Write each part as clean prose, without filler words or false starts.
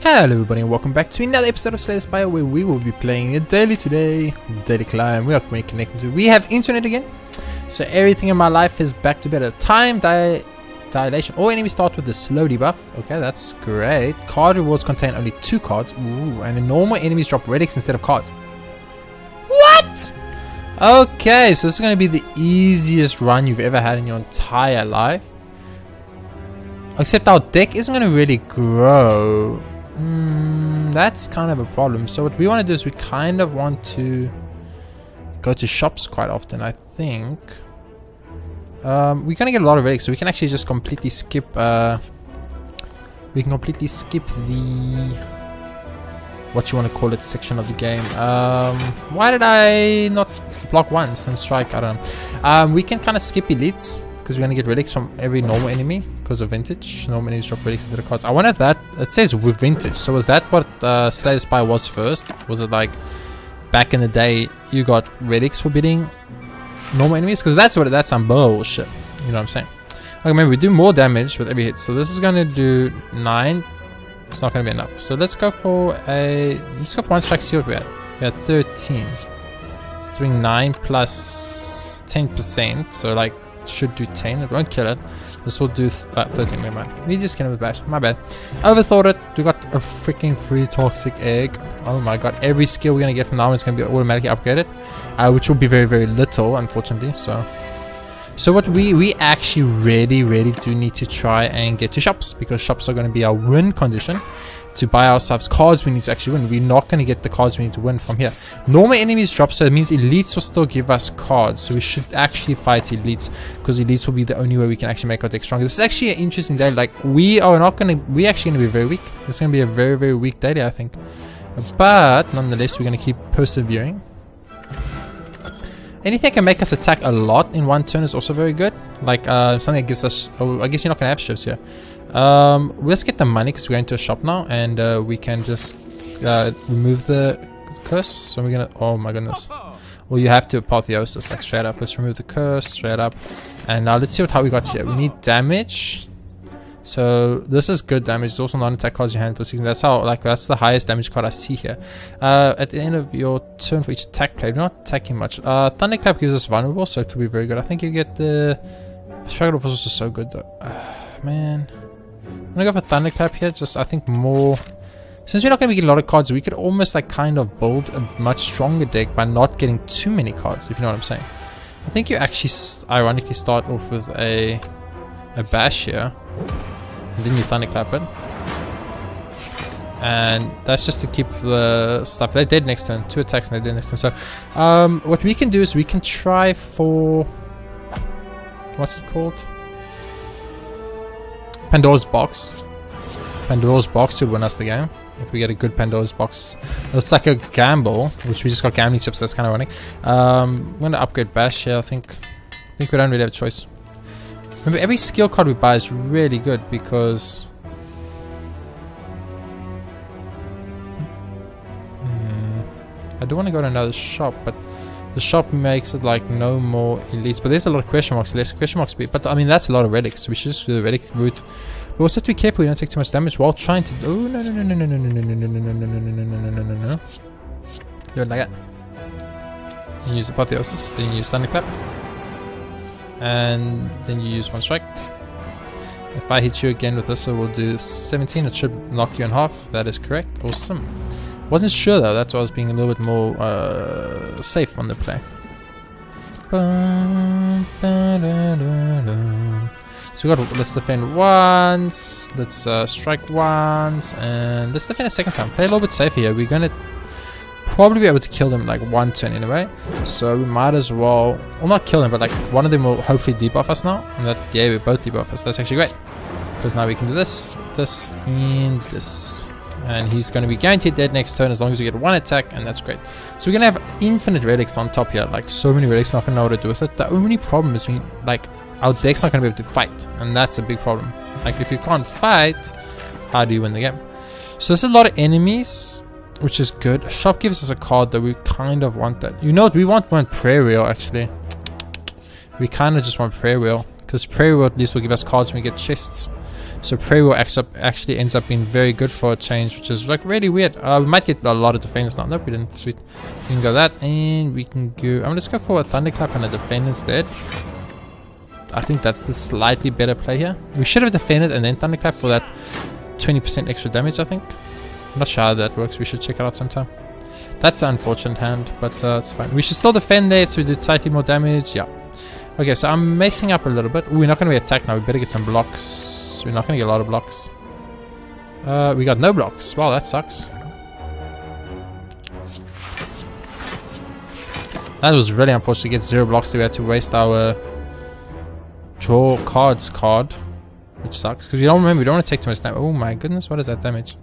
Hello everybody and welcome back to another episode of Slay the Spire, where we will be playing a daily today. Daily climb. We are connected to. We have internet again, so everything in my life is back to better. Time dilation. All enemies start with the slow debuff. Okay, that's great. Card rewards contain only 2 cards. Ooh, and the normal enemies drop relics instead of cards. What? Okay, so this is going to be the easiest run you've ever had in your entire life. Except our deck isn't going to really grow. That's kind of a problem. So what we want to do is we kind of want to go to shops quite often, I think. We're going to get a lot of relics, so we can actually just completely skip we can completely skip the what you want to call it section of the game. Why did I not block once and strike? I don't know. We can kind of skip elites because we're going to get relics from every normal enemy because of vintage. Normal enemies drop relics into the cards. I wonder if that, it says with vintage, so was that what Slay the Spire was first? Was it like back in the day you got relics for beating normal enemies? Because that's some bullshit, you know what I'm saying? Okay, remember we do more damage with every hit, so this is going to do 9. It's not going to be enough, so let's go for one strike. See what we had. We had 13. It's doing 9 plus 10%, so like should do 10. It won't kill it. This will do 13. Never mind. We just kill him with bash. My bad. Overthought it. We got a freaking free toxic egg. Oh my god. Every skill we're gonna get from now on is gonna be automatically upgraded, which will be very, very little, unfortunately. So what we actually really do need to try and get to shops, because shops are going to be our win condition. To buy ourselves cards we need to actually win. We're not going to get the cards we need to win from here. Normal enemies drop, so it means elites will still give us cards, so we should actually fight elites, because elites will be the only way we can actually make our deck stronger. This is actually an interesting day. Like we're actually going to be very weak. It's going to be a very weak daily, I think, but nonetheless we're going to keep persevering. Anything that can make us attack a lot in one turn is also very good. Like something that gives us... Oh, I guess you're not going to have shifts here. Let's get the money because we're going to a shop now. And we can just remove the curse. So we're going to... Oh my goodness. Well, you have to apotheosis, like straight up. Let's remove the curse, straight up. And now let's see how we got here. We need damage. So this is good damage. It's also non-attack cards in your hand for 16. That's that's the highest damage card I see here. At the end of your turn for each attack play, we're not attacking much. Thunderclap gives us vulnerable, so it could be very good. I think you get the Struggle was also so good though. Man, I'm gonna go for Thunderclap here. Just I think more. Since we're not gonna be getting a lot of cards, we could almost like kind of build a much stronger deck by not getting too many cards. If you know what I'm saying. I think you actually ironically start off with a bash here. And then you thunderclap it, and that's just to keep the stuff. They're dead next turn. 2 attacks and they're dead next turn. So what we can do is we can try for what's it called? Pandora's box. Pandora's box should win us the game if we get a good Pandora's box. It's like a gamble, which we just got gambling chips. That's kind of running. I'm gonna upgrade bash here. I think we don't really have a choice. Remember, every skill card we buy is really good because I do want to go to another shop, but the shop makes it like no more elites. But there's a lot of question marks. Less question marks, but I mean that's a lot of relics. So we should just do the relic route. We also have to be careful we don't take too much damage while trying to. Oh no! Do it like that. You use apotheosis, then you use thunderclap. And then you use 1 strike. If I hit you again with this, so we'll do 17. It should knock you in half. That is correct. Awesome. Wasn't sure though. That's why I was being a little bit more safe on the play. So we got. Let's defend once. Let's strike once, and let's defend a second time. Play a little bit safer here. We're gonna probably be able to kill them like 1 turn anyway, so we might as well not kill them, but like one of them will hopefully debuff us now, and that we both debuff us. That's actually great, because now we can do this and this, and he's going to be guaranteed dead next turn as long as we get 1 attack, and that's great. So we're going to have infinite relics on top here, like so many relics. We're not going to know what to do with it. The only problem is our deck's not going to be able to fight, and that's a big problem. Like if you can't fight, how do you win the game? So there's a lot of enemies, which is good. Shop gives us a card that we kind of want. That, you know what, we want one prayer wheel actually. We kind of just want prayer wheel, because prayer wheel at least will give us cards when we get chests. So Prey will actually ends up being very good for a change, which is like really weird. We might get a lot of defense now. Nope, we didn't. Sweet. We can go that, and we can go. I'm gonna just go for a Thunderclap and a defend instead. I think that's the slightly better play here. We should have defended and then Thunderclap for that 20% extra damage, I think. I'm not sure how that works. We should check it out sometime. That's an unfortunate hand, but it's fine. We should still defend there, so we do slightly more damage. Yeah. Okay, so I'm messing up a little bit. Ooh, we're not going to be attacked now. We better get some blocks. We're not going to get a lot of blocks. We got no blocks. Wow, that sucks. That was really unfortunate to get 0 blocks, so we had to waste our draw cards card, which sucks because we don't remember. We don't want to take too much damage. Oh my goodness, what is that damage?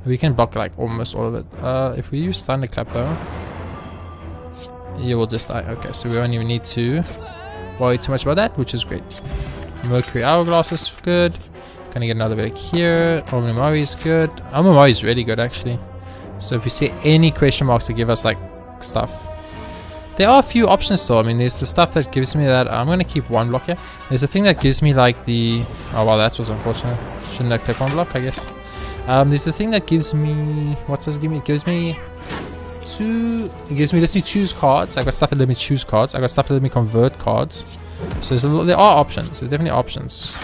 We can block like almost all of it. If we use Thunderclap though, you will just die. Okay, so we don't even need to worry too much about that, which is great. Mercury Hourglass is good. Gonna get another relic here. Omamori is good. Omamori is really good actually. So if we see any question marks to give us like stuff, there are a few options though. I mean, there's the stuff that gives me that. I'm gonna keep 1 block here. There's the thing that gives me like the. Oh wow, that was unfortunate. Shouldn't have clicked 1 block, I guess. There's the thing that gives me. What does it give me? It gives me 2. It gives me. Lets me choose cards. I got stuff that let me choose cards. I got stuff that let me convert cards. So there are options. There's definitely options.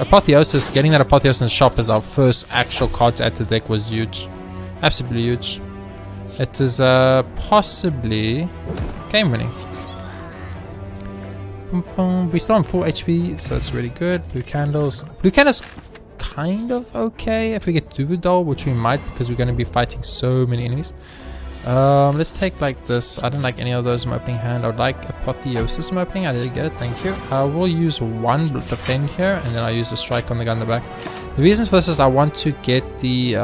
Apotheosis. Getting that Apotheosis in the shop as our first actual card to add to the deck was huge. Absolutely huge. It is possibly game winning. We still on full HP, so it's really good. Blue candles. Blue candles kind of okay if we get Duvidol, which we might because we're going to be fighting so many enemies. Let's take like this. I don't like any of those in my opening hand. I would like Apotheosis in my opening. I didn't get it, thank you. I will use 1 defend here, and then I'll use a strike on the guy in the back. The reason for this is I want to get the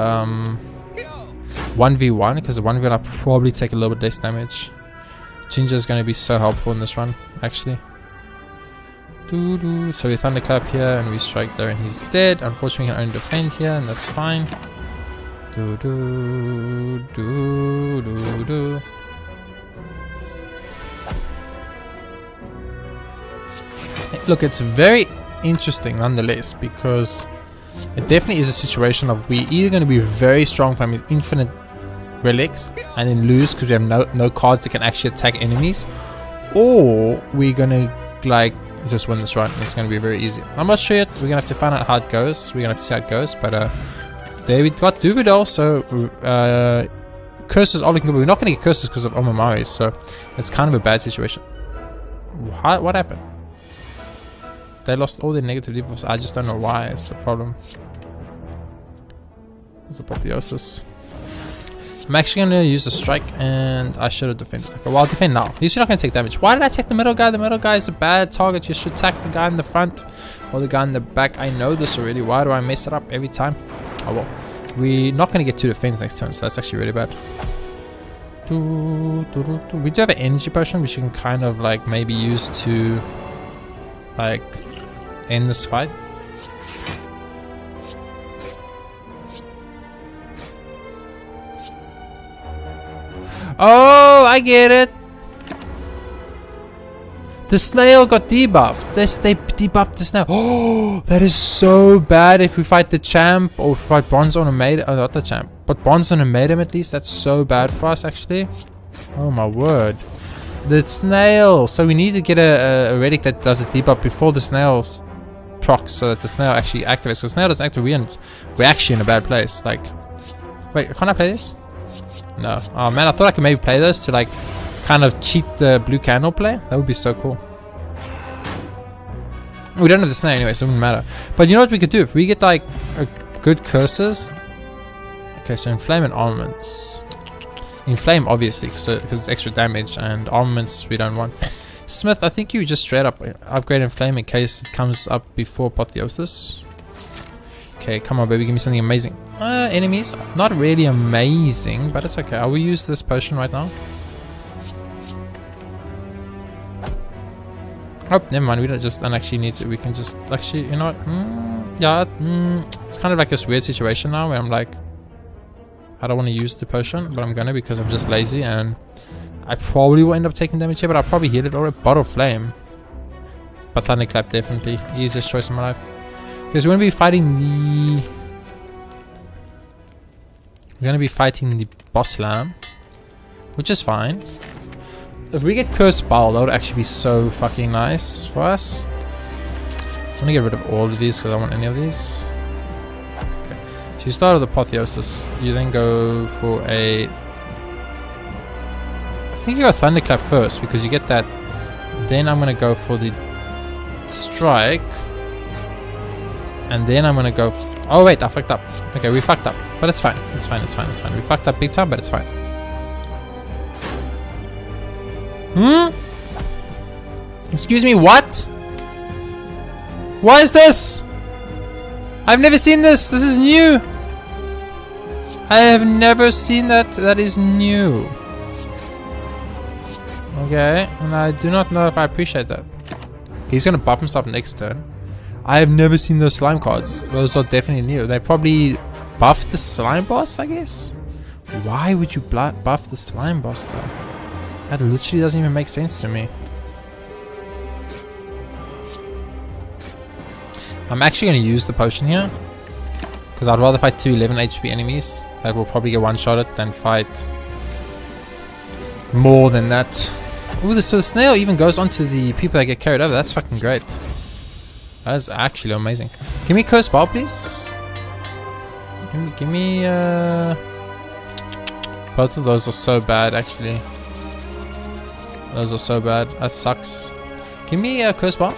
1v1, because the 1v1 I'll probably take a little bit less damage. Ginger is going to be so helpful in this run, actually. So we Thunderclap here and we strike there and he's dead. Unfortunately, we can only defend here and that's fine. Look, it's very interesting nonetheless, because it definitely is a situation of we either going to be very strong from his infinite relics and then lose because we have no cards that can actually attack enemies, or we're going to like just win this run. It's going to be very easy. I'm not sure yet. We're going to have to find out how it goes. We're going to have to see how it goes, but there we got Duvidol, so curses all we can go. We're not going to get curses because of Omamari, so it's kind of a bad situation. What happened? They lost all their negative debuffs. I just don't know why. It's the problem. It's Apotheosis. I'm actually going to use a strike, and I should have defended. Okay, well, I'll defend now. At least you're not going to take damage. Why did I take the middle guy? The middle guy is a bad target. You should attack the guy in the front or the guy in the back. I know this already. Why do I mess it up every time? Oh well. We're not going to get 2 defense next turn, so that's actually really bad. We do have an energy potion which you can kind of like maybe use to like end this fight. Oh, I get it. The snail got debuffed. They debuffed the snail. Oh, that is so bad if we fight the champ or fight Bronze Ornamentum. Oh, not the champ, but Bronze Ornamentum at least. That's so bad for us, actually. Oh my word. The snail. So we need to get a relic that does a debuff before the snail's procs, so that the snail actually activates. So the snail doesn't activate. We're actually in a bad place. Like, wait, can't I play this? No. Oh man, I thought I could maybe play this to like kind of cheat the blue candle play. That would be so cool. We don't have the snare anyway, so it wouldn't matter. But you know what we could do? If we get like good curses. Okay, so inflame and armaments. Inflame obviously, because it's extra damage, and armaments we don't want. Smith, I think you just straight up upgrade inflame in case it comes up before Apotheosis. Okay, come on baby, give me something amazing. Enemies, not really amazing, but it's okay. I will use this potion right now. Oh, never mind, we don't actually need to. We can just actually, you know what? It's kind of like this weird situation now where I'm like, I don't want to use the potion, but I'm gonna because I'm just lazy, and I probably will end up taking damage here, but I'll probably heal it or a bottle flame. but Thunderclap definitely. Easiest choice in my life. Because we're going to be fighting the... We're going to be fighting the boss slam. Which is fine. If we get Cursed Bowl, that would actually be so fucking nice for us. I'm gonna get rid of all of these because I don't want any of these. Okay. So you start with Apotheosis. You then go for a... I think you go Thunderclap first because you get that. Then I'm gonna go for the Strike. And then I'm gonna go... Oh wait, I fucked up. Okay, we fucked up. But it's fine. It's fine, it's fine, it's fine. We fucked up big time, but it's fine. Excuse me, what? What is this? I've never seen this. This is new. I have never seen that. That is new. Okay, and I do not know if I appreciate that. He's gonna buff himself next turn. I have never seen those slime cards. Those are definitely new. They probably buffed the slime boss, I guess. Why would you buff the slime boss though? That literally doesn't even make sense to me. I'm actually going to use the potion here. Because I'd rather fight 2 11 HP enemies. That will probably get one-shotted than fight more than that. Ooh, so the snail even goes onto the people that get carried over. That's fucking great. That is actually amazing. Give me Cursed Bowl, please. Give me both of those are so bad, actually. Those are so bad. That sucks. Give me a Cursed Bowl.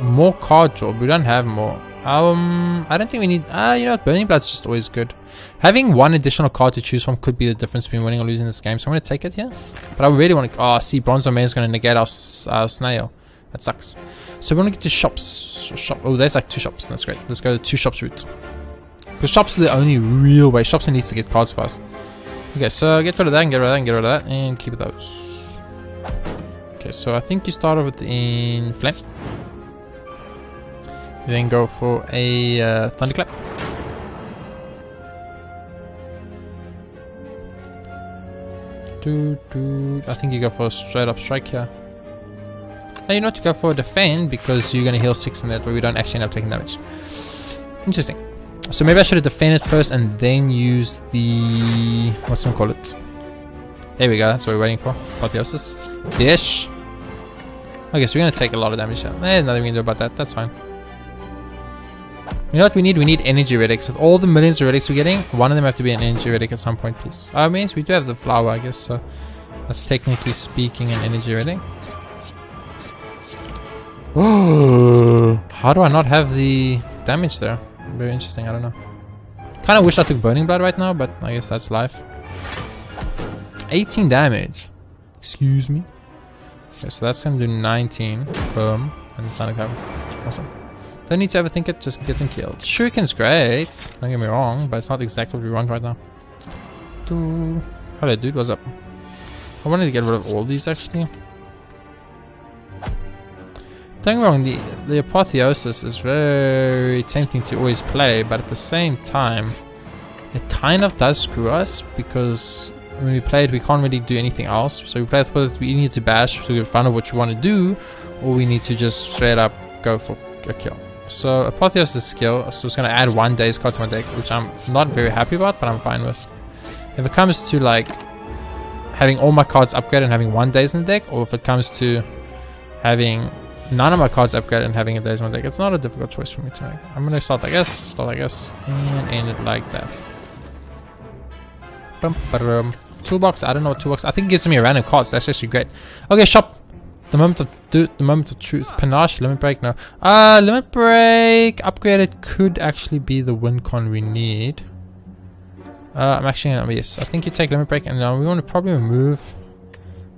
More card draw. We don't have more. I don't think we need... you know what? Burning Blood's just always good. Having one additional card to choose from could be the difference between winning or losing this game. So I'm going to take it here. But I really want to... Oh, see, Bronzo Man is going to negate our snail. That sucks. So we're going to get to shops. Oh, there's like 2 shops. That's great. Let's go to 2 shops route. Because shops are the only real way. Shops needs to get cards fast. Okay, so get rid of that and get rid of that and get rid of that. And keep those. Okay, so I think you start off with in Flame. Then go for a Thunderclap. I think you go for a straight up strike here. Now you know to go for a defend because you're going to heal 6 in that, but we don't actually end up taking damage. Interesting. So maybe I should have defended first and then use the... What's going to call it? There we go. That's what we're waiting for. Apotheosis. Dish. Okay, so we're going to take a lot of damage here. There's nothing we can do about that. That's fine. You know what we need? We need energy relics. With all the millions of relics we're getting, one of them have to be an energy relic at some point, please. Means we do have the flower, I guess, so that's technically speaking an energy relic. Oh, how do I not have the damage there? Very interesting, I don't know. Kind of wish I took Burning Blood right now, but I guess that's life. 18 damage. Excuse me. Okay, so that's going to do 19. Boom. And it's not a awesome. Don't need to overthink it, just get them killed. Shuriken's great, don't get me wrong, but it's not exactly what we want right now. Hello dude, what's up? I wanted to get rid of all these actually. Don't get me wrong, the Apotheosis is very tempting to always play, but at the same time, it kind of does screw us because when we play it, we can't really do anything else. So we play it with we need to bash to find out what we want to do, or we need to just straight up go for a kill. So Apotheosis skill, so it's going to add 1 day's card to my deck, which I'm not very happy about, but I'm fine with. If it comes to like having all my cards upgraded and having 1 day's in the deck, or if it comes to having none of my cards upgraded and having a day's in my deck, it's not a difficult choice for me to make. I'm going to start like this, and end it like that. Toolbox, I don't know what toolbox. I think it gives me a random cards. That's actually great. Okay, shop. The moment of truth. Panache, limit break, no. Limit break upgraded could actually be the win con we need. I'm actually gonna, yes, I think you take limit break and we want to probably remove.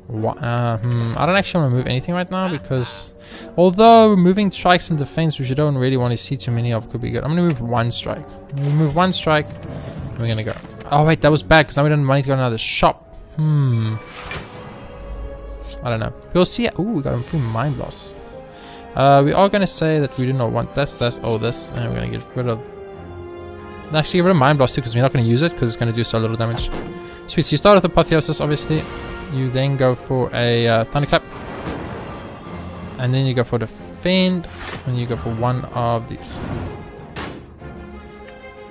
I don't actually want to remove anything right now because although removing strikes and defense, which you don't really want to see too many of, could be good. I'm gonna remove 1 strike. Remove 1 strike. And we're gonna go. Oh wait, that was bad because now we don't have money to go to another shop. I don't know. We'll see. Ooh, we got improved Mind Blast. We are going to say that we do not want this, and we're going to get rid of... Actually, get rid of Mind Blast too, because we're not going to use it, because it's going to do so little damage. Sweet, so you start with Apotheosis, obviously. You then go for a Thunderclap. And then you go for defend, and you go for one of these.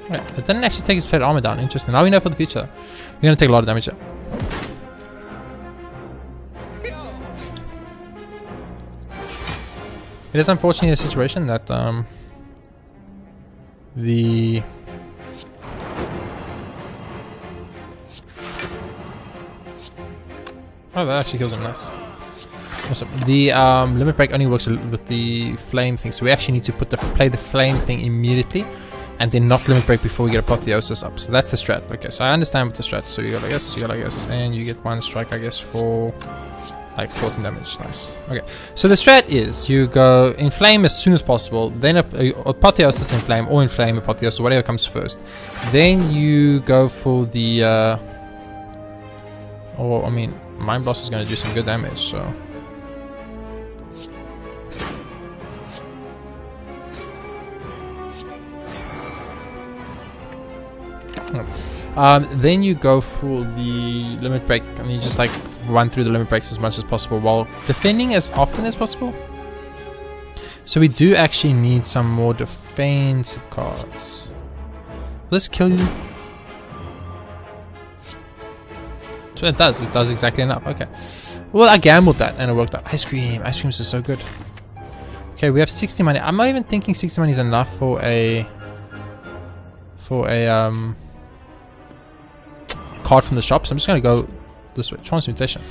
Right, it didn't actually take his plate armor down. Interesting. Now we know for the future. We're gonna take a lot of damage here. It is unfortunately a situation that the oh, that actually kills him. Nice. Awesome. The limit break only works with the flame thing, so we actually need to play the flame thing immediately, and then not limit break before we get apotheosis up. So that's the strat. Okay, so I understand with the strat. So you go like this, you go like this, and you get one strike, I guess, for like 14 damage. Nice. Okay, so the strat is you go inflame as soon as possible, then apotheosis inflame, or inflame apotheosis, whatever comes first. Then you go for the I mean, Mind Blast is going to do some good damage, so then you go for the limit break, and you just like run through the limit breaks as much as possible while defending as often as possible. So we do actually need some more defensive cards. Let's kill you. So it does exactly enough. Okay, well, I gambled that and it worked out. Ice creams are so good. Okay, we have 60 money. I'm not even thinking 60 money is enough for a card from the shop, so I'm just gonna go this way. Transmutation.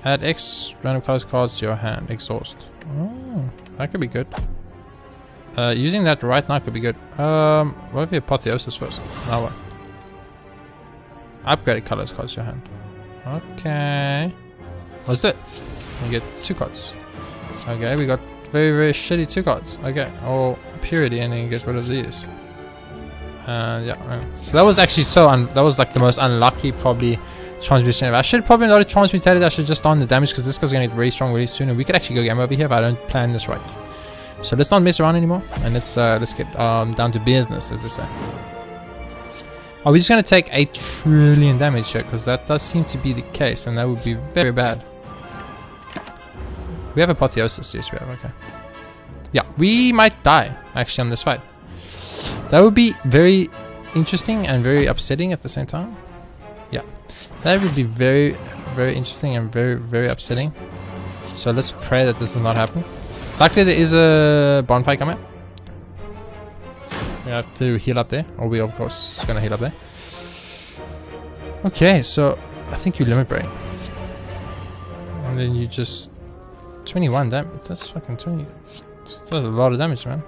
Add X random colors cards to your hand. Exhaust. Oh, that could be good. Using that right now could be good. What if you apotheosis first? Now what? Upgraded colors cards to your hand. Okay. What's that? We get 2 cards. Okay, we got very shitty 2 cards. Okay, or purity, and then get rid of these. Yeah, so that was actually that was like the most unlucky probably transmutation ever. I should probably not have transmutated. I should just on the damage, because this guy's gonna get very strong really soon, and we could actually go game over here if I don't plan this right. So let's not mess around anymore, and let's get down to business, as they say. Are we just gonna take 8 trillion damage here? Because that does seem to be the case, and that would be very bad. We have apotheosis. Yes, we have. Okay. Yeah, we might die actually on this fight. That would be very interesting and very upsetting at the same time. Yeah, that would be very interesting and very upsetting. So let's pray that this does not happen. Luckily there is a bonfire coming. We have to heal up there, or we of course gonna heal up there. Okay, so I think you limit break, and then you just 21 damage. That's fucking 20. That's a lot of damage, man.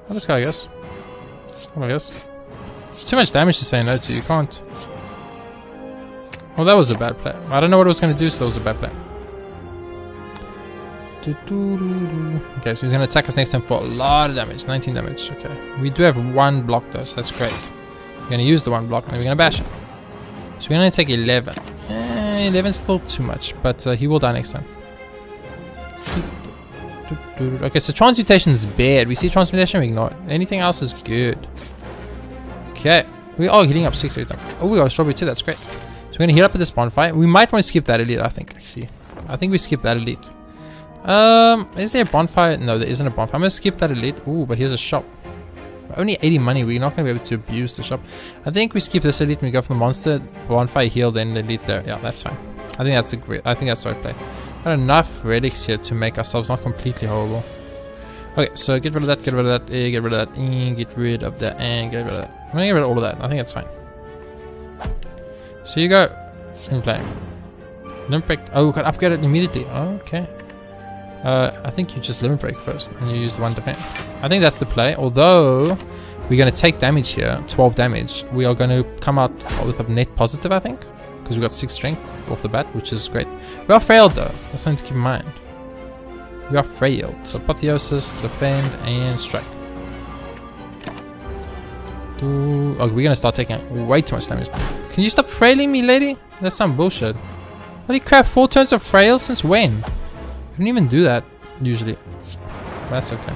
Oh, this guy, I guess. Oh, I guess. It's too much damage to say no to. You can't. Well, that was a bad play. I don't know what it was going to do, so that was a bad play. Okay, so he's going to attack us next time for a lot of damage. 19 damage. Okay. We do have 1 block though, so that's great. We're going to use the 1 block, and we're going to bash him. So we're going to take 11. 11 is still too much, but he will die next time. Okay, so transmutation is bad. We see transmutation, we ignore it. Anything else is good. Okay, we are healing up 6 every time. Oh, we got a strawberry too. That's great. So we're gonna heal up at this bonfire. We might want to skip that elite. I think actually, we skip that elite. Is there a bonfire? No, there isn't a bonfire. I'm gonna skip that elite. Ooh, but here's a shop. Only 80 money. We're not gonna be able to abuse the shop. I think we skip this elite and we go for the monster bonfire heal, then the elite there. Yeah, that's fine. I think that's the right play. Got enough relics here to make ourselves not completely horrible. Okay, so get rid of that, get rid of that, get rid of that, and get rid of that, and get rid of that. I'm gonna get rid of all of that. I think that's fine. So you go in flame. Limit break. Oh, we got upgraded immediately. Okay. I think you just limit break first, and you use the 1 defense. I think that's the play. Although we're gonna take damage here, 12 damage. We are gonna come out with a net positive, I think. Because we got 6 strength off the bat, which is great. We are frail though, that's something to keep in mind. We are frail. So apotheosis, defend, and strike. Okay, we're gonna start taking way too much damage now. Can you stop frailing me, lady? That's some bullshit. Holy crap, 4 turns of frail? Since when? We don't even do that usually. That's okay.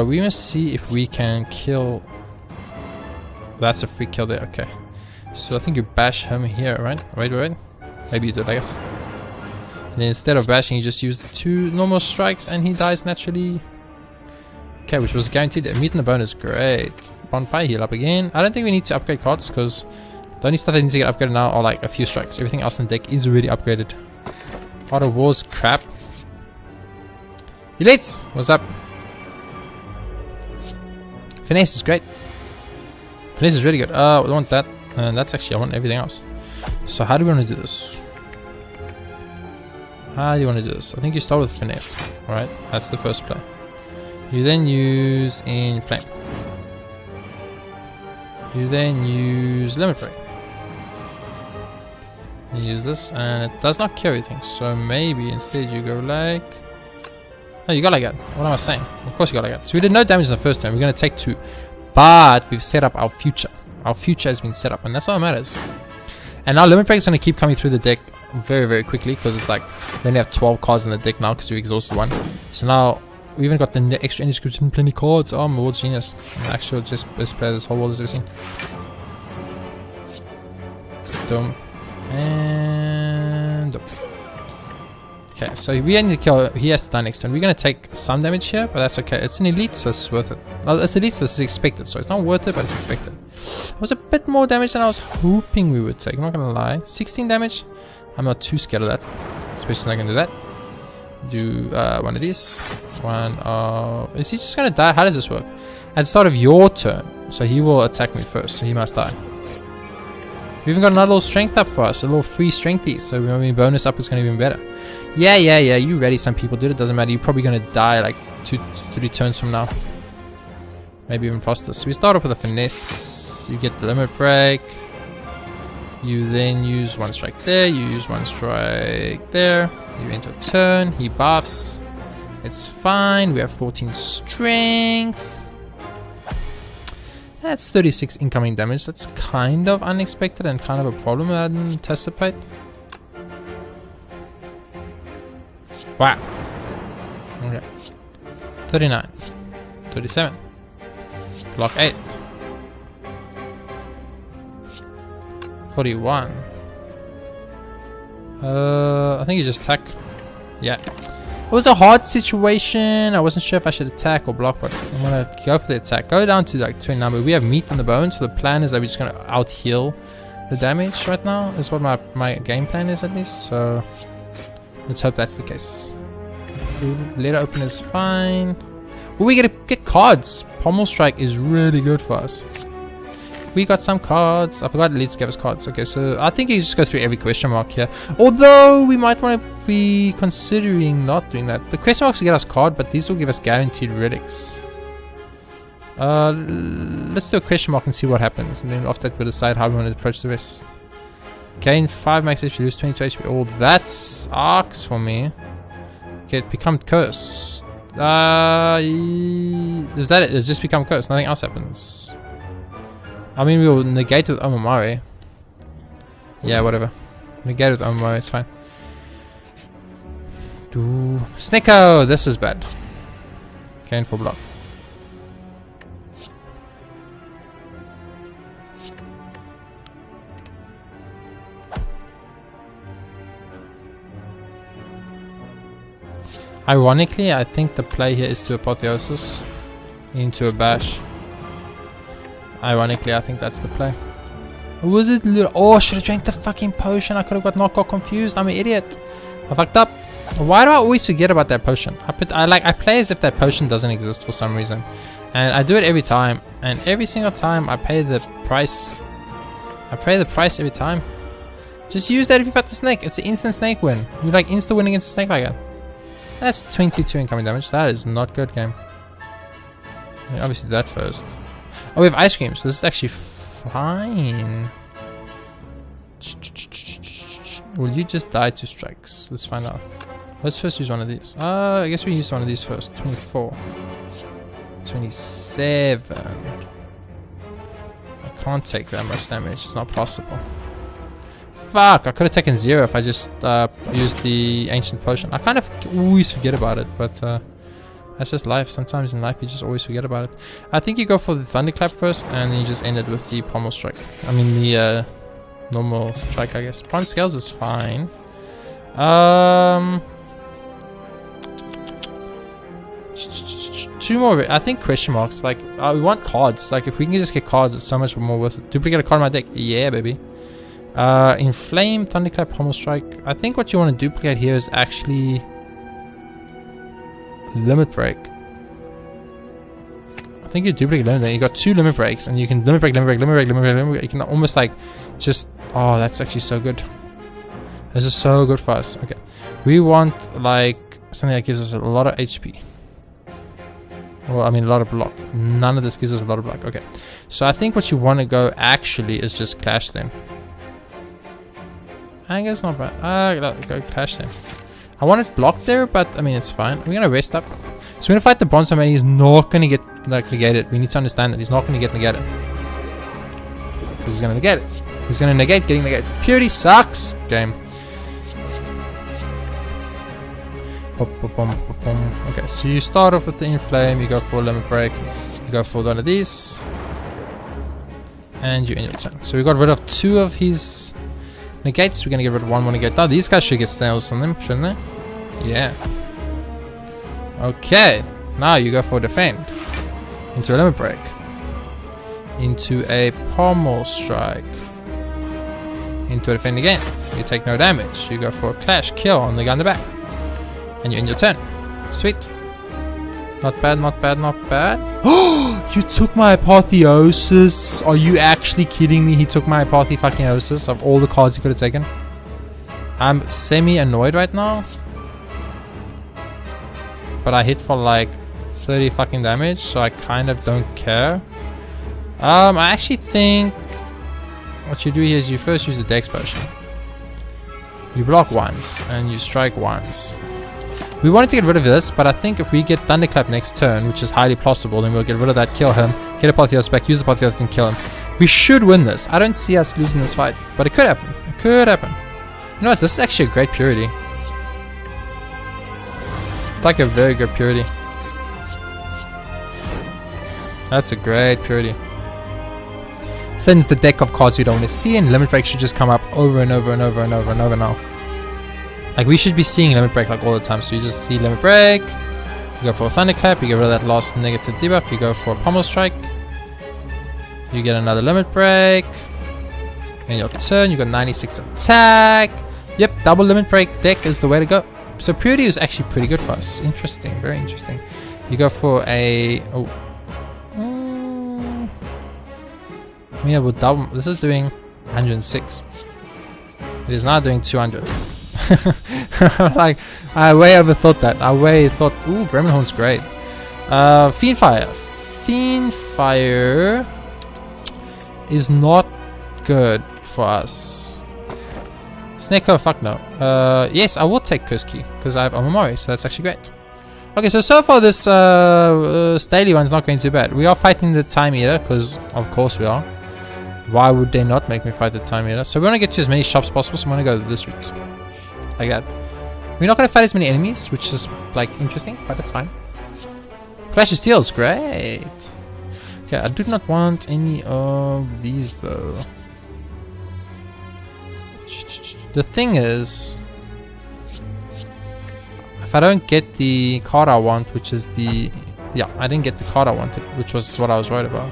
We must see if we can kill. That's a free kill there, okay. So I think you bash him here, right? Wait. Maybe you did, I guess. And then instead of bashing, you just use the 2 normal strikes and he dies naturally. Okay, which was guaranteed. Meeting the bonus, great. Bonfire, heal up again. I don't think we need to upgrade cards because the only stuff that needs to get upgraded now are like a few strikes. Everything else in the deck is already upgraded. Art of War's crap. Elites, what's up? Finesse is great. Finesse is really good. I want that. And that's actually, I want everything else. So how do we want to do this? How do you want to do this? I think you start with Finesse. Alright, that's the first play. You then use Inflame. You then use Limit Break. You use this, and it does not cure everything. So maybe instead you go like... No, you got like that. What am I saying? Of course you got like that. So we did no damage in the first turn. We're going to take 2. But we've set up our future. Our future has been set up, and that's all that matters. And now Limit Break is going to keep coming through the deck very, very quickly, because it's like we only have 12 cards in the deck now because we exhausted 1. So now we even got the extra energy script and plenty cards. Oh, my world's genius. I'm actually just best player this whole world has ever seen. Dumb. And dumb. Okay, so we need to kill. He has to die next turn. We're going to take some damage here, but that's okay. It's an elite, so it's worth it. Well, it's elite, so it's expected, so it's not worth it, but it's expected. It was a bit more damage than I was hoping we would take. I'm not going to lie. 16 damage. I'm not too scared of that, especially since I can do that. Do one of these. One of... Is he just going to die? How does this work? At the start of your turn, so he will attack me first, so he must die. We even got another little strength up for us, a little free strengthy, so when we bonus up, it's going to be even better. Yeah, you ready? Some people did. It doesn't matter. You're probably going to die like 2-3 turns from now. Maybe even faster. So we start off with a Finesse. You get the Limit Break. You then use 1 strike there. You use 1 strike there. You enter a turn. He buffs. It's fine. We have 14 strength. That's 36 incoming damage. That's kind of unexpected and kind of a problem that I didn't anticipate. Wow. Okay. 39. 37. Block 8. 41. I think you just attack. Yeah. It was a hard situation. I wasn't sure if I should attack or block, but I'm gonna go for the attack. Go down to like 20 number. We have meat on the bone, so the plan is that we're just gonna out heal the damage right now. Is what my game plan is at least. So let's hope that's the case. Letter open is fine. Well, we get cards. Pommel Strike is really good for us. We got some cards. I forgot Elites gave us cards. Okay, so I think you just go through every question mark here. Although we might want to be considering not doing that. The question marks will get us card, but these will give us guaranteed relics. Let's do a question mark and see what happens, and then after that we'll decide how we want to approach the rest. Gain 5 max HP, lose 22 HP. Oh, that's arcs for me. Okay, become cursed. Is that it? It's just become cursed. Nothing else happens. I mean, we'll negate with Omamare. Yeah, whatever. Negate with Omamare, it's fine. Snicko! This is bad. Gain for block. Ironically, I think the play here is to Apotheosis into a bash. Ironically, I think that's the play. Or was it? Oh, I should have drank the fucking potion. I could have got confused. I'm an idiot. I fucked up. Why do I always forget about that potion? I play as if that potion doesn't exist for some reason, and I do it every time. And every single time I pay the price. I pay the price every time. Just use that if you fight the snake. It's an instant snake win. You like insta win against a snake like that. That's 22 incoming damage. That is not good, game. I mean, obviously that first. Oh, we have ice cream, so this is actually fine. Will you just die 2 strikes? Let's find out. Let's first use one of these. I guess we use one of these first. 24. 27. I can't take that much damage. It's not possible. Fuck! I could have taken 0 if I just used the ancient potion. I kind of always forget about it, but that's just life. Sometimes in life you just always forget about it. I think you go for the Thunderclap first, and then you just end it with the Pommel Strike. I mean the normal strike, I guess. Prime Scales is fine. Two more. I think question marks. Like we want cards. Like if we can just get cards, it's so much more worth it. Duplicate a card in my deck. Yeah, baby. Inflame, Thunderclap, Pommel Strike. I think what you want to duplicate here is actually Limit Break. I think you duplicate Limit Break. You got 2 Limit Breaks, and you can Limit Break, Limit Break, Limit Break, Limit Break, Limit Break. You can almost like just. Oh, that's actually so good. This is so good for us. Okay, we want like something that gives us a lot of HP. Well, I mean a lot of block. None of this gives us a lot of block. Okay, so I think what you want to go actually is just clash them. I guess not bad. Go clash them. I want it blocked there, but I mean it's fine. We're gonna rest up. So we're gonna fight the Bronze Man. He's not gonna get like negated. We need to understand that he's not gonna get negated. Because he's gonna negate it. He's gonna negate getting negated. Purity sucks. Game. Okay, so you start off with the Inflame. You go for a Limit Break. You go for one of these, and you end your turn. So we got rid of 2 of his negates. We're gonna get rid of 1 more negate. Now these guys should get snails on them, shouldn't they? Yeah. Okay. Now you go for defend. Into a Limit Break. Into a Pommel Strike. Into a defend again. You take no damage. You go for a clash kill on the guy in the back. And you end your turn. Sweet. Not bad, not bad, not bad. Oh, you took my Apotheosis. Are you actually kidding me? He took my Apotheosis of all the cards he could have taken. I'm semi-annoyed right now. But I hit for like 30 fucking damage, so I kind of don't care. I actually think what you do here is you first use the Dex Potion. You block once, and you strike once. We wanted to get rid of this, but I think if we get Thunderclap next turn, which is highly plausible, then we'll get rid of that, kill him, get Apotheosis back, use Apotheosis and kill him. We should win this. I don't see us losing this fight, but it could happen. It could happen. You know what? This is actually a great Purity. Like a very good Purity. That's a great Purity. Thins the deck of cards we don't want to see, and Limit Break should just come up over and over and over and over and over now. Like we should be seeing Limit Break like all the time. So you just see Limit Break, you go for a Thunderclap, you get rid of that last negative debuff, you go for a Pommel Strike, you get another Limit Break, and your turn, you got 96 attack. Yep, double Limit Break deck is the way to go. So Purity is actually pretty good for us. Interesting, very interesting. You go for a with double. This is doing 106. It is now doing 200. Like I way overthought that. I way thought, ooh, Bremenhorn's great. Fiendfire. Fiendfire is not good for us. Sneko, fuck no. Yes, I will take Kurski because I have Omamori, so that's actually great. Okay, so far this Staley one's not going too bad. We are fighting the Time Eater because of course we are. Why would they not make me fight the Time Eater? So we want to get to as many shops as possible, so I'm going to go this route. Like that. We're not going to fight as many enemies, which is like interesting, but that's fine. Clash of Steel's great. Okay, I do not want any of these though. The thing is, if I don't get the card I want, which is the... Yeah, I didn't get the card I wanted, which was what I was worried about.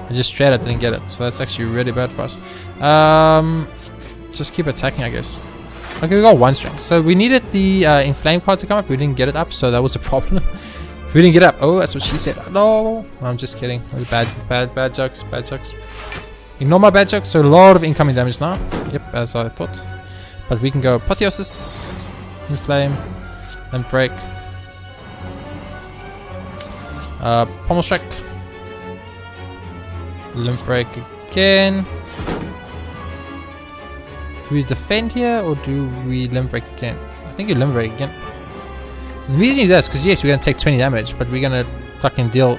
I just straight up didn't get it, so that's actually really bad for us. Just keep attacking, I guess. Okay, we got 1 strength. So we needed the Inflame card to come up. We didn't get it up, so that was a problem. We didn't get it up. Oh, that's what she said. No, I'm just kidding. Bad jokes. Bad jokes. Ignore my bad jokes. So a lot of incoming damage now. Yep, as I thought. But we can go Apotheosis, Inflame, then Break, Pommel Strike, Limit Break again. Do we defend here or do we Limit Break again? I think you Limit Break again. The reason you do that is because yes, we're going to take 20 damage, but we're going to fucking deal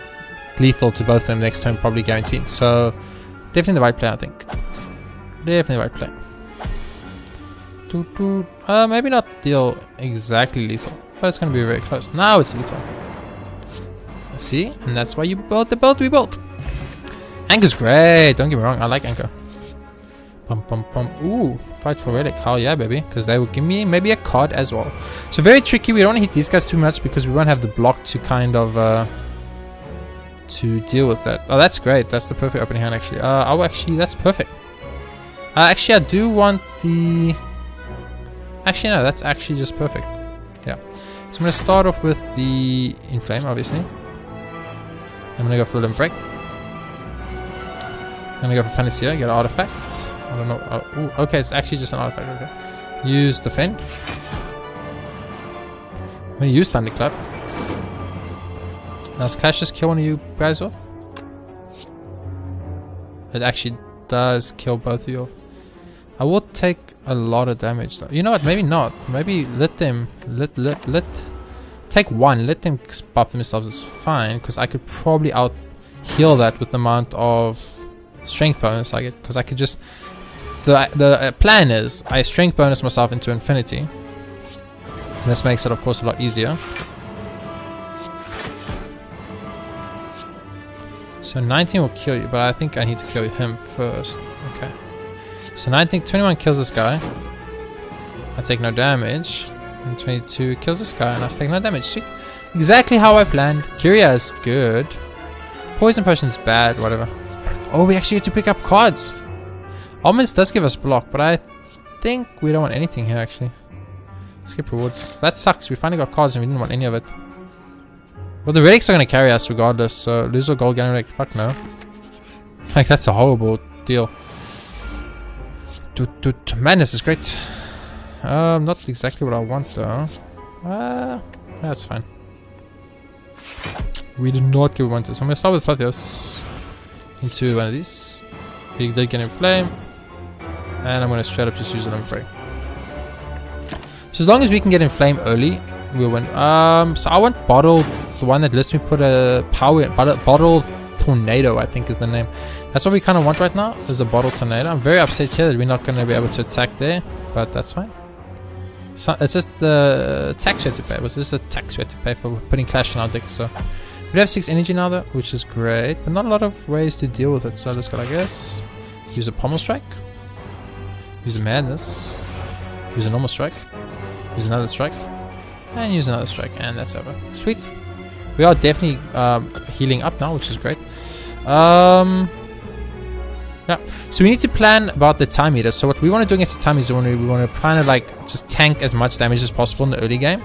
lethal to both of them next turn, probably guaranteed. So definitely the right play, I think. Definitely the right play. Maybe not deal exactly lethal, but it's going to be very close. Now it's lethal. See? And that's why you built the build we built. Anchor's great, don't get me wrong, I like Anchor. Bum, bum, bum. Ooh, fight for relic. Hell yeah, baby. Because they will give me maybe a card as well. So very tricky. We don't want to hit these guys too much because we won't have the block to kind of to deal with that. Oh, that's great. That's the perfect opening hand actually. Oh, actually, that's perfect. Actually, I do want the... Actually, no, that's actually just perfect. Yeah. So I'm going to start off with the Inflame, obviously. I'm going to go for the Limb Break. I'm going to go for Panacea, get an artifact. I don't know. Ooh, okay, it's actually just an artifact. Okay. Use Defend. I'm going to use Thunderclap. Now, does Clash just kill one of you guys off? It actually does kill both of you off. I will take a lot of damage though. You know what? Maybe not. Maybe let them take one. Let them buff themselves. It's fine because I could probably out heal that with the amount of strength bonus I get. Because I could just the plan is I strength bonus myself into infinity. This makes it of course a lot easier. So 19 will kill you, but I think I need to kill him first. Okay. So 21 kills this guy. I take no damage. And 22 kills this guy, and I take no damage. Sweet. Exactly how I planned. Curia is good. Poison Potion is bad, whatever. Oh, we actually get to pick up cards. Almonds does give us block, but I think we don't want anything here actually. Skip rewards. That sucks. We finally got cards and we didn't want any of it. Well, the relics are going to carry us regardless, so lose or gold getting relic. Fuck no. Like, that's a horrible deal. Madness is great. Not exactly what I want though. That's fine. We did not get what we wanted. So I'm going to start with Fathios into one of these. Big Dig and Inflame. And I'm going to straight up just use it on Break. So as long as we can get Inflame early, we'll win. So I want Bottle, the one that lets me put a power Bottle Tornado, I think is the name. That's what we kind of want right now, is a Bottle Tornado. I'm very upset here that we're not going to be able to attack there, but that's fine. So it's just the tax we had to pay. It was just the tax we had to pay for putting Clash in our deck. So we have 6 energy now though, which is great, but not a lot of ways to deal with it. So let's go like this. Use a Pommel Strike. Use a Madness. Use a normal strike. Use another strike. And use another strike, and that's over. Sweet. We are definitely healing up now, which is great. Yeah. So we need to plan about the time meter. So what we want to do against the time is we want to kind of like just tank as much damage as possible in the early game.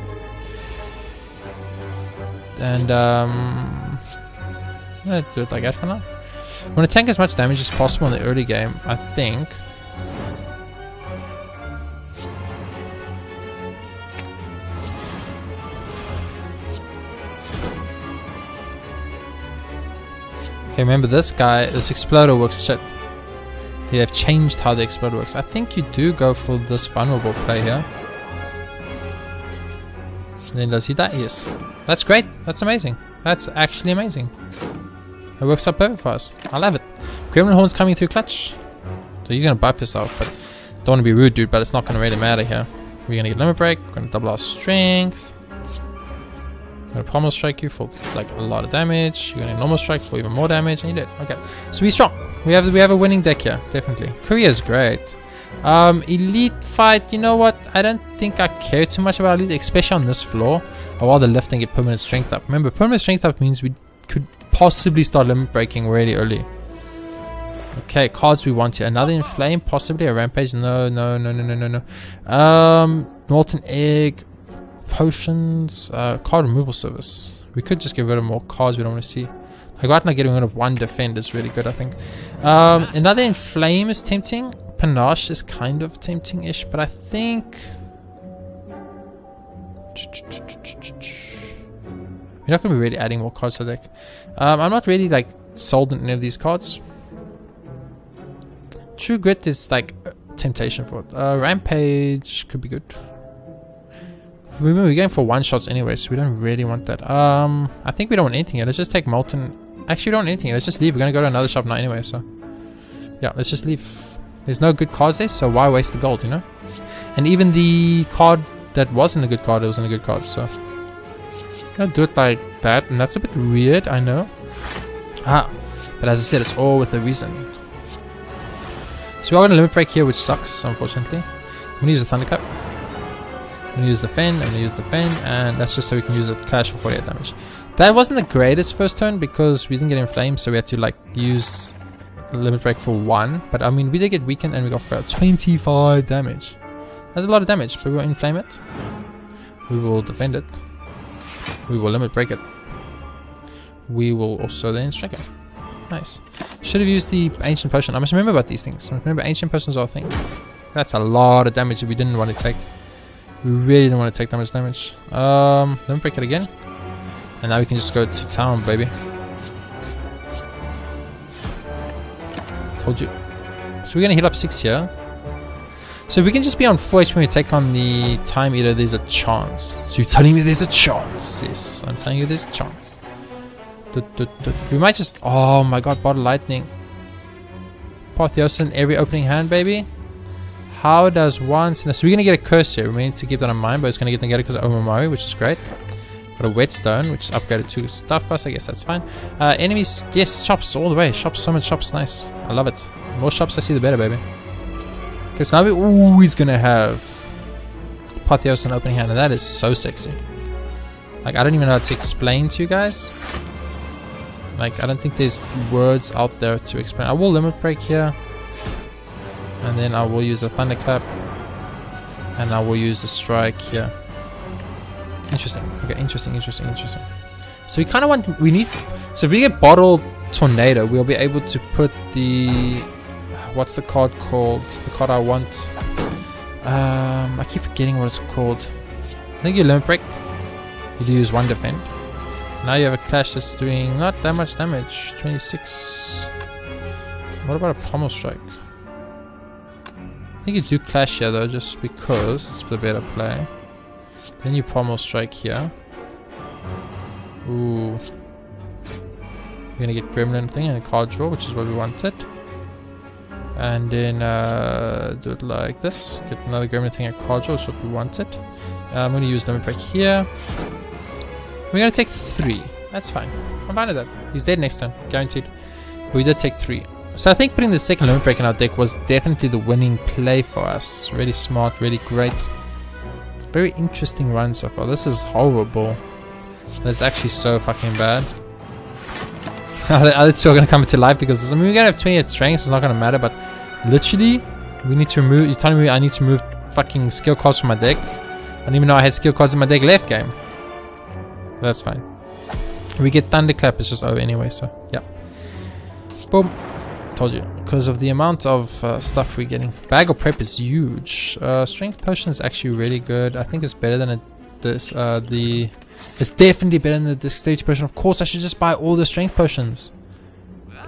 And I'm gonna do it like that for now. We want to tank as much damage as possible in the early game, I think. Okay, remember this guy, this exploder works shit. Yeah, they've changed how the exploder works. I think you do go for this vulnerable play here. And then does he die? Yes. That's great. That's amazing. That's actually amazing. It works out perfect for us. I love it. Gremlin Horn's coming through clutch. So you're going to buff yourself, but don't want to be rude, dude, but it's not going to really matter here. We're going to get Limit Break. We're going to double our strength. I'm going to Pommel Strike you for like a lot of damage. You're going to Normal Strike for even more damage, and you did. Okay. So we're strong. We have a winning deck here, definitely. Korea is great. Elite fight, you know what? I don't think I care too much about Elite, especially on this floor. I'd rather lift and get permanent strength up. Remember, permanent strength up means we could possibly start limit breaking really early. Okay, cards we want here. Another Inflame, possibly a Rampage. No. Molten Egg, Potions, card removal service. We could just get rid of more cards we don't want to see. Like right now, getting rid of one Defend is really good, I think. Another Inflame is tempting. Panache is kind of tempting-ish, but I think we're not going to be really adding more cards to the deck. I'm not really like sold on any of these cards. True Grit is like temptation for it. Rampage could be good. We're going for one shots anyway, so we don't really want that. I think we don't want anything here. Let's just take Molten. Actually, we don't want anything here. Let's just leave. We're going to go to another shop now anyway, so yeah, let's just leave. There's no good cards there, so why waste the gold, you know? And even the card that wasn't a good card, it wasn't a good card, so I'm gonna do it like that, and that's a bit weird, I know. But as I said, it's all with a reason. So we're going to limit break here, which sucks, unfortunately. I'm going to use the thunderclap. I'm going to use the Fen, I'm going to use the Fen, and that's just so we can use a clash for 48 damage. That wasn't the greatest first turn because we didn't get inflamed, so we had to like use limit break for 1. But I mean, we did get weakened and we got 25 damage. That's a lot of damage, but we will inflame it. We will defend it. We will limit break it. We will also then strike it. Nice. Should have used the ancient potion. I must remember about these things. Remember, ancient potions are a thing. That's a lot of damage that we didn't want to take. We really didn't want to take that much damage. Limit break it again. And now we can just go to town, baby. Told you. So we're going to heal up 6 here. So if we can just be on 4 HP when we take on the Time Eater, there's a chance. So you're telling me there's a chance? Yes, I'm telling you there's a chance. We might just... Oh my god, Bottle Lightning. Apotheosis in every opening hand, baby. How does one... So we're going to get a curse here. We need to keep that in mind, but it's going to get negated because of Omamori, which is great. Got a Whetstone, which is upgraded to stuff us. I guess that's fine. Enemies... Yes, shops all the way. Shops, so much shops. Nice. I love it. The more shops I see, the better, baby. Okay, so now we're always going to have Apotheosis in opening hand, and that is so sexy. Like, I don't even know how to explain to you guys. Like, I don't think there's words out there to explain. I will limit break here. And then I will use the thunderclap. And I will use the strike here. Interesting. Okay, interesting. So we kind of want... We need... So if we get Bottled Tornado, we'll be able to put the... What's the card called? The card I want. I keep forgetting what it's called. I think you limit break. You do use 1 defend. Now you have a clash that's doing not that much damage. 26. What about a pommel strike? I think you do clash here though, just because it's the better play. Then you pommel strike here. Ooh. You're gonna get Gremlin thing and a card draw, which is what we wanted. And then do it like this. Get another Gremlin thing and a card draw, which is what we wanted. I'm gonna use limit break here. We're gonna take 3. That's fine. I'm fine with that. He's dead next turn, guaranteed. But we did take 3. So I think putting the second limit break in our deck was definitely the winning play for us. Really smart, really great. Very interesting run so far. This is horrible. That's actually so fucking bad. The other two are gonna come into life because I mean we're gonna have 28 strength, so it's not gonna matter. But literally, we need to remove. You're telling me I need to remove fucking skill cards from my deck? I didn't even know I had skill cards in my deck left game. That's fine. We get Thunderclap. It's just over anyway. So yeah. Boom. Told you. Because of the amount of stuff we're getting. Bag of Prep is huge. Strength Potion is actually really good. I think it's better than it's definitely better than the Dexterity Potion. Of course, I should just buy all the Strength Potions.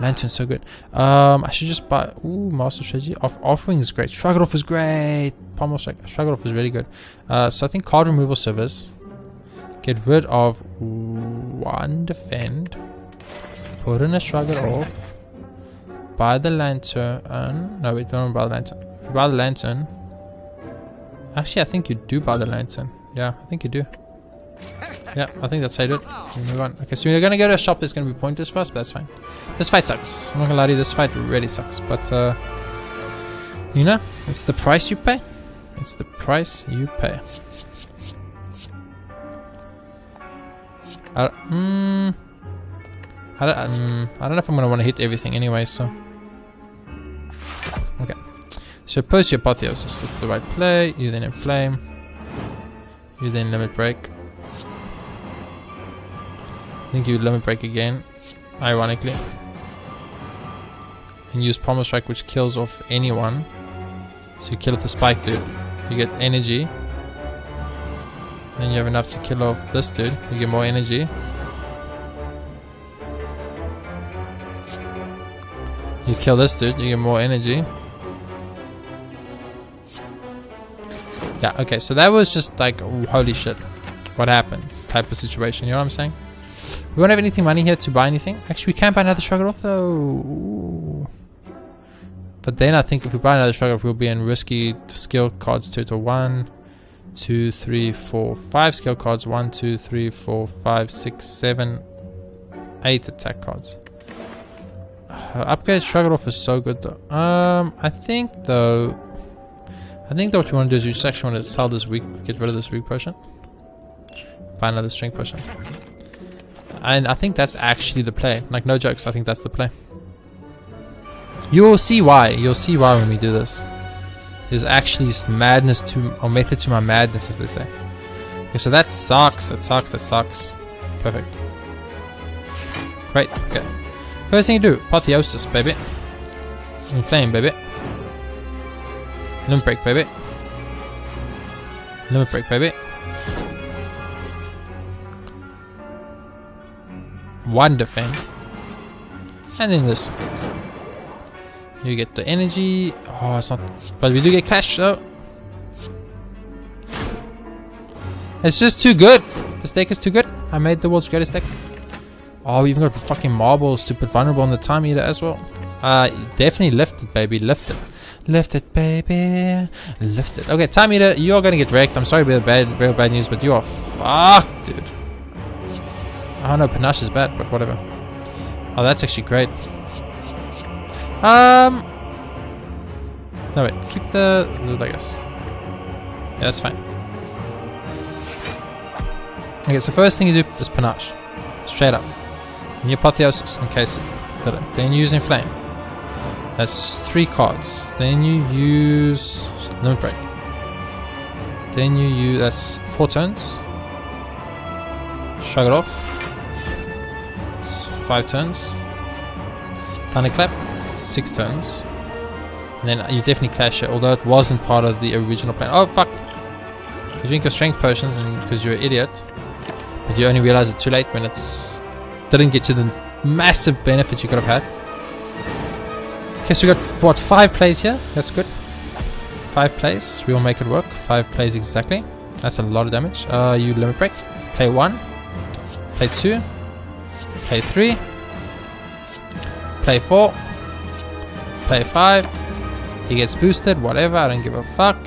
Lantern's so good. I should just buy... Ooh, Master Strategy. Offering is great. Shrug It Off is great. Pommel Strike. Shrug It Off is really good. So I think Card Removal Service. Get rid of 1 Defend. Put in a Shrug It Off. Buy the Lantern. No, wait, don't buy the Lantern. Buy the Lantern. Actually, I think you do buy the Lantern. Yeah, I think you do. Yeah, I think that's how you do it. We move on. Okay, so we're gonna go to a shop that's gonna be pointless for us, but that's fine. This fight sucks. I'm not gonna lie to you, this fight really sucks. But you know, it's the price you pay. It's the price you pay. I don't know if I'm gonna want to hit everything anyway, so okay. So post your Apotheosis. That's the right play. You then inflame. You then limit break. I think you limit break again, ironically. And use Pommel Strike, which kills off anyone. So you kill off the Spike dude. You get energy. Then you have enough to kill off this dude. You get more energy. You kill this dude, you get more energy. Yeah, okay, so that was just like, holy shit, what happened type of situation, you know what I'm saying? We don't have anything money here to buy anything. Actually, we can't buy another Shrug It Off though. Ooh. But then I think if we buy another Shrug It Off, we'll be in risky skill cards to 1, 2, 3, 4, 5 skill cards. 1, 2, 3, 4, 5, 6, 7, 8 attack cards. Upgrade Shrug It Off is so good though. I think though what we want to do is we just actually want to sell this weak, get rid of this weak potion. Buy another strength potion. And I think that's actually the play. Like, no jokes, I think that's the play. You'll see why. You'll see why when we do this. There's actually madness to, or method to my madness, as they say. Okay, so that sucks. That sucks. That sucks. Perfect. Great. Okay. First thing you do, Apotheosis, baby. Inflame, baby. Limit Break, baby. Limit Break, baby. One defend. And then this. You get the energy. Oh, it's not. But we do get cash though. It's just too good. This deck is too good. I made the world's greatest deck. Oh, we even got fucking marbles to put vulnerable on the Time Eater as well. Definitely lift it, baby. Lift it. Lift it, baby. Lift it. Okay, Time Eater, you're gonna get wrecked. I'm sorry about the real bad news, but you are fucked, dude. I don't know, Panache is bad, but whatever. Oh, that's actually great. No, wait. Keep the loot, I guess. Yeah, that's fine. Okay, so first thing you do is Panache. Straight up. And your Apotheosis, in case it did it. Then you use Inflame. That's 3 cards. Then you use Limit Break. Then you use, that's 4 turns. Shrug It Off. It's 5 turns. Thunderclap, 6 turns. And then you definitely clash it, although it wasn't part of the original plan. Oh fuck! You drink your strength potions and because you're an idiot. But you only realize it too late when it's didn't get you the massive benefit you could have had. Okay, so we got what, 5 plays here? That's good. 5 plays, we will make it work. 5 plays exactly. That's a lot of damage. You Limit Break. Play 1. Play 2. Play 3. Play 4. Play 5. He gets boosted, whatever, I don't give a fuck.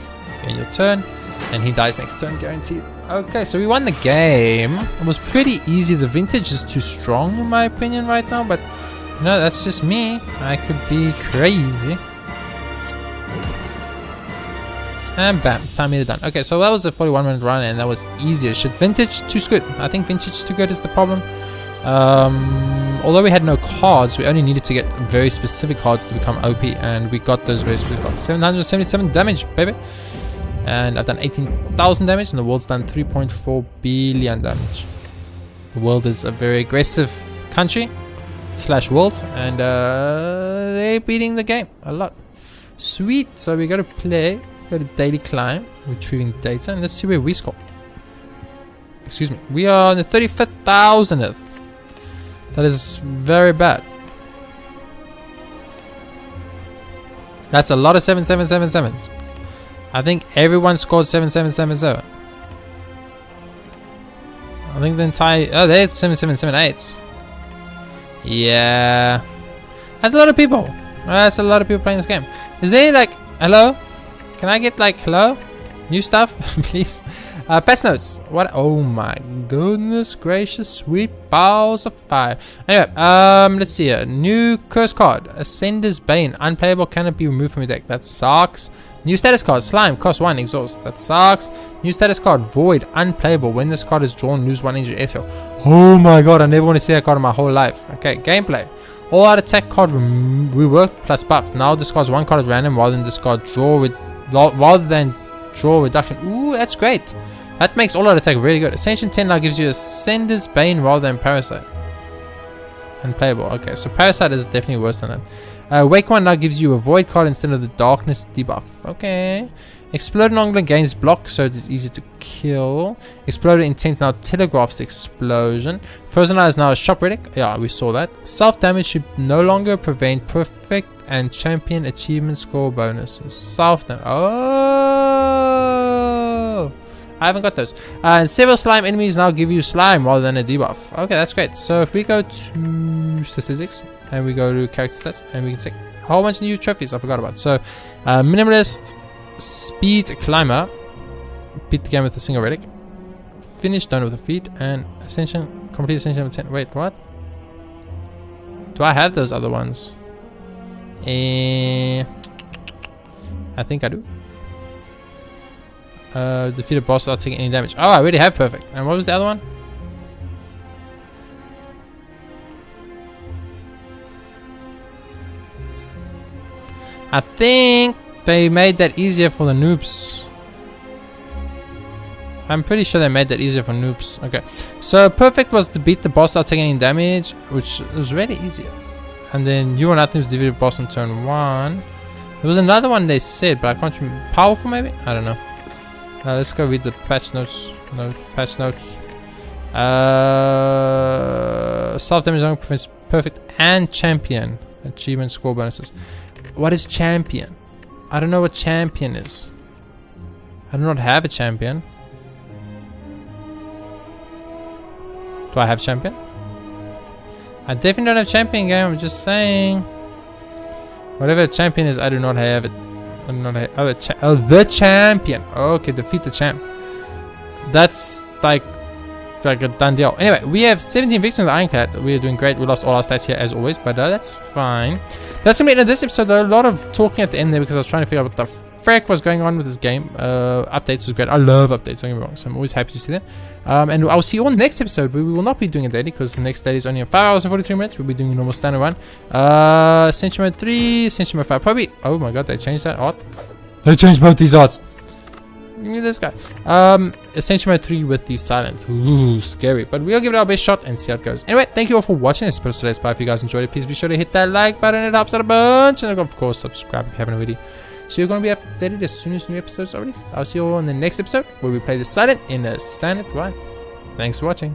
In your turn. And he dies next turn, guaranteed. Okay, so we won the game. It was pretty easy. The vintage is too strong in my opinion right now, but you know, that's just me. I could be crazy. And bam, Time Eater done. Okay, so that was a 41-minute run and that was easy as shit. Vintage, too good. I think vintage too good is the problem. Although we had no cards, we only needed to get very specific cards to become OP, and we got those very specific cards. 777 damage, baby. And I've done 18,000 damage, and the world's done 3.4 billion damage. The world is a very aggressive country / world, and they're beating the game a lot. Sweet. So we got to play, go to daily climb, retrieving data, and let's see where we score. Excuse me. We are on the 35,000th. That is very bad. That's a lot of 7777s. I think everyone scored 7777. I think the entire... Oh, there's 7778s. Yeah. That's a lot of people. That's a lot of people playing this game. Is there like... Hello? Can I get like... Hello? New stuff? Please. Patch notes. What? Oh my goodness gracious. Sweet balls of fire. Anyway, let's see here. New curse card. Ascender's Bane. Unplayable. Cannot be removed from your deck. That sucks. New status card. Slime. Cost 1. Exhaust. That sucks. New status card. Void. Unplayable. When this card is drawn, lose 1 injury airfield. Oh my god. I never want to see that card in my whole life. Okay. Gameplay. All out attack card reworked plus buffed. Now discards 1 card at random rather than discard draw reduction. Ooh, that's great. That makes all out attack really good. Ascension 10 now gives you Ascender's Bane rather than Parasite. Unplayable. Okay, so Parasite is definitely worse than that. Wake 1 now gives you a Void card instead of the Darkness debuff. Okay. Exploding Ongler gains block, so it is easy to kill. Exploder Intent now telegraphs the explosion. Frozen Eye is now a shop relic. Yeah, we saw that. Self damage should no longer prevent perfect and champion achievement score bonuses. Self damage. Oh, I haven't got those. And several slime enemies now give you slime rather than a debuff. Okay, that's great. So if we go to statistics and we go to character stats and we can check a whole bunch of new trophies I forgot about. So minimalist, speed climber, beat the game with a single relic, finish done with a feat, and ascension, complete ascension with 10. Wait, what? Do I have those other ones? I think I do. Defeat a boss without taking any damage. Oh, I already have perfect. And what was the other one? I think they made that easier for the noobs. I'm pretty sure they made that easier for noobs. Okay, so perfect was to beat the boss without taking any damage, which was really easier. And then you or nothing was defeat the boss on turn 1. There was another one they said, but I can't remember. Powerful maybe? I don't know. Let's go read the patch notes. Patch notes. Self-damage only prevents perfect and champion. Achievement score bonuses. What is champion? I don't know what champion is. I do not have a champion. Do I have champion? I definitely don't have champion game. I'm just saying. Whatever a champion is, I do not have it. I do not have the champion. Okay, defeat the champ. That's like a done deal. Anyway, we have 17 victories in the Ironclad. We are doing great. We lost all our stats here as always, but that's fine. That's gonna be it in this episode though. A lot of talking at the end there because I was trying to figure out what the frick was going on with this game. Updates was great. I love updates, don't get me wrong, so I'm always happy to see them. And I'll see you all next episode, but we will not be doing a daily because the next daily is only in 5 hours and 43 minutes. We'll be doing a normal standard one. Ascension Mode 3, Ascension Mode 5. Probably. Oh my god, they changed that art. They changed both these arts. Give me this guy. Ascension Mode 3 with the silent. Ooh, scary. But we'll give it our best shot and see how it goes. Anyway, thank you all for watching this episode of Slay the Spire. If you guys enjoyed it, please be sure to hit that like button. It helps out a bunch. And of course, subscribe if you haven't already. So you're going to be updated as soon as new episodes are released. I'll see you all in the next episode where we play the silent in a standard way. Thanks for watching.